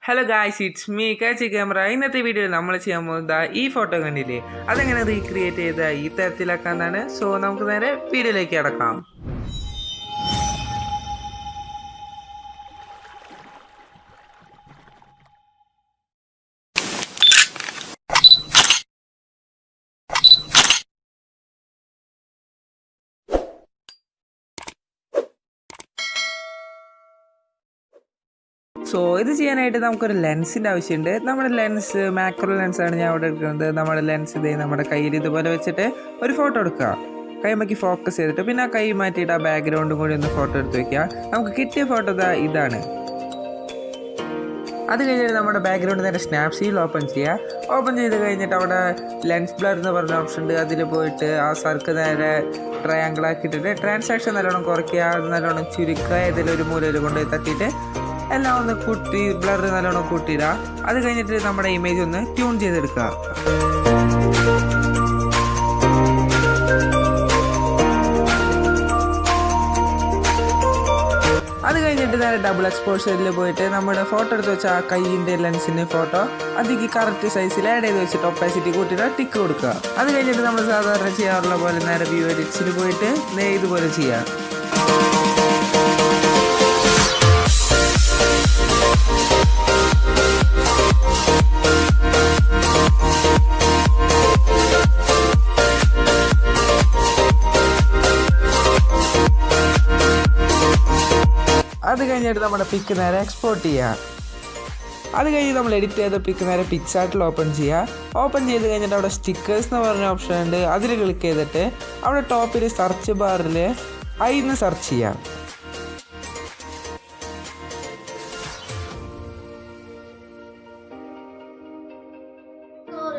Hello guys, it's me Catchy Camera. ഇന്നത്തെ വീഡിയോയിൽ നമ്മൾ ചെയ്യാൻ പോകുന്നത് ഈ ഫോട്ടോ കണ്ടില്ലേ, അതെങ്ങനെ റീക്രിയേറ്റ് ചെയ്ത ഈ തരത്തിലാക്കാന്നാണ്. സോ നമുക്ക് നേരെ വീഡിയോയിലേക്ക് കടക്കാം. സോ ഇത് ചെയ്യാനായിട്ട് നമുക്കൊരു ലെൻസിൻ്റെ ആവശ്യമുണ്ട്. നമ്മുടെ ലെൻസ് മാക്രോ ലെൻസാണ് ഞാൻ അവിടെ എടുക്കുന്നത്. നമ്മുടെ ലെൻസ് ഇതേ നമ്മുടെ കയ്യിൽ ഇതുപോലെ വെച്ചിട്ട് ഒരു ഫോട്ടോ എടുക്കുക, കൈമക്കി ഫോക്കസ് ചെയ്തിട്ട് പിന്നെ ആ കൈ മാറ്റിയിട്ട് ആ ബാക്ക്ഗ്രൗണ്ടും കൂടി ഒന്ന് ഫോട്ടോ എടുത്ത് വയ്ക്കുക. നമുക്ക് കിട്ടിയ ഫോട്ടോ ഇതാണ്. അത് കഴിഞ്ഞിട്ട് നമ്മുടെ ബാക്ക്ഗ്രൗണ്ട് നേരെ സ്നാപ്സീഡിൽ ഓപ്പൺ ചെയ്യുക. ഓപ്പൺ ചെയ്ത് കഴിഞ്ഞിട്ട് അവിടെ ലെൻസ് ബ്ലർ എന്ന് പറഞ്ഞ ഓപ്ഷൻ ഉണ്ട്. അതിൽ പോയിട്ട് ആ സർക്കിൾ നേരെ ട്രയാങ്കിൾ ആക്കിയിട്ടിട്ട് ട്രാൻസാക്ഷൻ നല്ലോണം കുറയ്ക്കുക, അത് നല്ലോണം ചുരുക്കുക, ഏതെങ്കിലും ഒരു മൂലയിൽ കൊണ്ടുപോയി തട്ടിയിട്ട് എല്ലാം ഒന്ന് കൂട്ടി ബ്ലർ നല്ലോണം കൂട്ടിയിടുക. അത് കഴിഞ്ഞിട്ട് നമ്മുടെ ഇമേജ് ഒന്ന് ട്യൂൺ ചെയ്തെടുക്കുക. അത് കഴിഞ്ഞിട്ട് നേരെ ഡബിൾ എക്സ്പോഷറിൽ പോയിട്ട് നമ്മുടെ ഫോട്ടോ എടുത്ത് വെച്ച ആ കൈയിൻ്റെ ലെൻസിൻ്റെ ഫോട്ടോ അതിക്ക് കറക്റ്റ് സൈസിൽ ആഡ് ചെയ്ത് വെച്ചിട്ട് ഒപ്പാസിറ്റി കൂട്ടിയിട്ട് ടിക്ക് കൊടുക്കുക. അത് കഴിഞ്ഞിട്ട് നമ്മൾ സാധാരണ ചെയ്യാറുള്ള പോലെ നേരെ വ്യൂ എഡിറ്റ്സിൽ പോയിട്ട് ഇതുപോലെ ചെയ്യുക. അത് കഴിഞ്ഞിട്ട് നമ്മുടെ പിക്ക് നേരെ എക്സ്പോർട്ട് ചെയ്യുക. അത് കഴിഞ്ഞ് നമ്മൾ എഡിറ്റ് ചെയ്ത പിക്ക് നേരെ പിക്സാർട്ടിൽ ഓപ്പൺ ചെയ്യുക. ഓപ്പൺ ചെയ്ത് കഴിഞ്ഞിട്ട് അവിടെ സ്റ്റിക്കേഴ്സ് എന്ന് പറഞ്ഞ ഓപ്ഷൻ ഉണ്ട്. അതിൽ ക്ലിക്ക് ചെയ്തിട്ട് അവിടെ ടോപ്പിൽ സെർച്ച് ബാറിൽ അതിന്ന് സെർച്ച് ചെയ്യാം.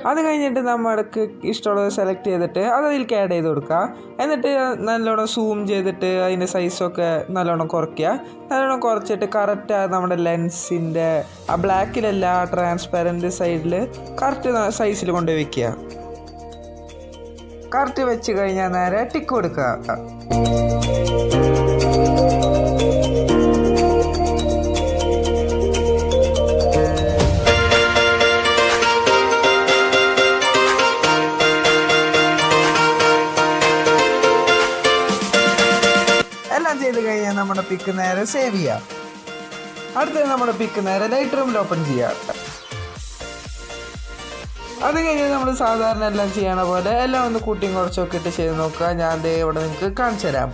അത് കഴിഞ്ഞിട്ട് നമ്മൾക്ക് ഇഷ്ടമുള്ളത് സെലക്ട് ചെയ്തിട്ട് അത് അതിലേക്ക് ആഡ് ചെയ്ത് കൊടുക്കുക. എന്നിട്ട് നല്ലോണം സൂം ചെയ്തിട്ട് അതിൻ്റെ സൈസൊക്കെ നല്ലോണം കുറയ്ക്കുക. നല്ലോണം കുറച്ചിട്ട് കറക്റ്റ് നമ്മുടെ ലെൻസിൻ്റെ ആ ബ്ലാക്കിലല്ല ട്രാൻസ്പെറൻറ്റ് സൈഡിൽ കറക്റ്റ് സൈസിൽ കൊണ്ടുപോയി വയ്ക്കുക. കറക്റ്റ് വെച്ച് കഴിഞ്ഞാൽ നേരെ ടിക്ക് കൊടുക്കുക. ചെയ്ത് കഴിഞ്ഞാൽ നമ്മുടെ പിക്ക് നേരെ സേവ് ചെയ്യാം. അടുത്തത് നമ്മുടെ പിക്ക് നേരെ ലൈറ്റ്റൂമിൽ ഓപ്പൺ ചെയ്യാം. അത് കഴിഞ്ഞ് നമ്മൾ സാധാരണ എല്ലാം ചെയ്യണ പോലെ എല്ലാം ഒന്ന് കൂട്ടിയും കുറച്ചൊക്കെ ഇട്ട് ചെയ്ത് നോക്കുക. ഞാൻ ഇവിടെ നിങ്ങൾക്ക് കാണിച്ചു തരാം.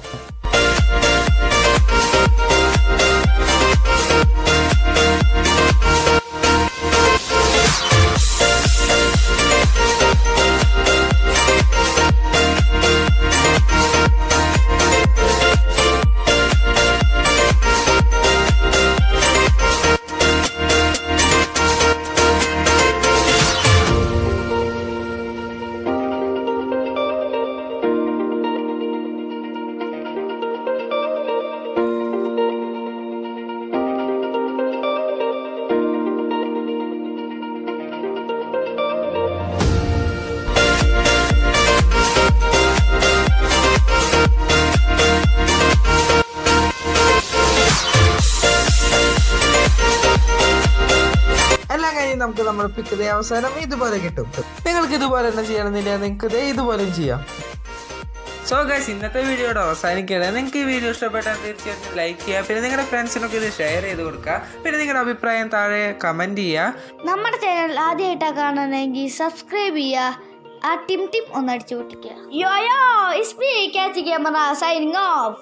നമുക്ക് നമ്മൾ പിക്ക് അവസാനം ഇതുപോലെ കിട്ടും. നിങ്ങൾക്ക് ഇതുപോലെ തന്നെ ചെയ്യണമെന്നില്ല, നിങ്ങൾക്ക് ഇതുപോലെയും ചെയ്യാം. സോ ഗൈസ്, ഇന്നത്തെ വീഡിയോയുടെ അവസാനിക്കുകയാണ്. നിങ്ങൾക്ക് ഈ വീഡിയോ ഇഷ്ടപ്പെട്ടാൽ തീർച്ചയായിട്ടും ലൈക്ക് ചെയ്യുക. പിന്നെ നിങ്ങളുടെ ഫ്രണ്ട്സിനൊക്കെ ഇത് ഷെയർ ചെയ്ത് കൊടുക്കുക. പിന്നെ നിങ്ങളുടെ അഭിപ്രായം താഴെ കമൻറ്റ് ചെയ്യുക. നമ്മുടെ ചാനൽ ആദ്യമായിട്ടാണ് കാണണമെങ്കിൽ സബ്സ്ക്രൈബ് ചെയ്യുക. ആ ടിം ടിം ഒന്ന് അടിച്ചു പൊട്ടിക്കുക. യോ യോ, ഇറ്റ്സ് മീ കാച്ചി ക്യാമറ സൈനിങ് ഓഫ്.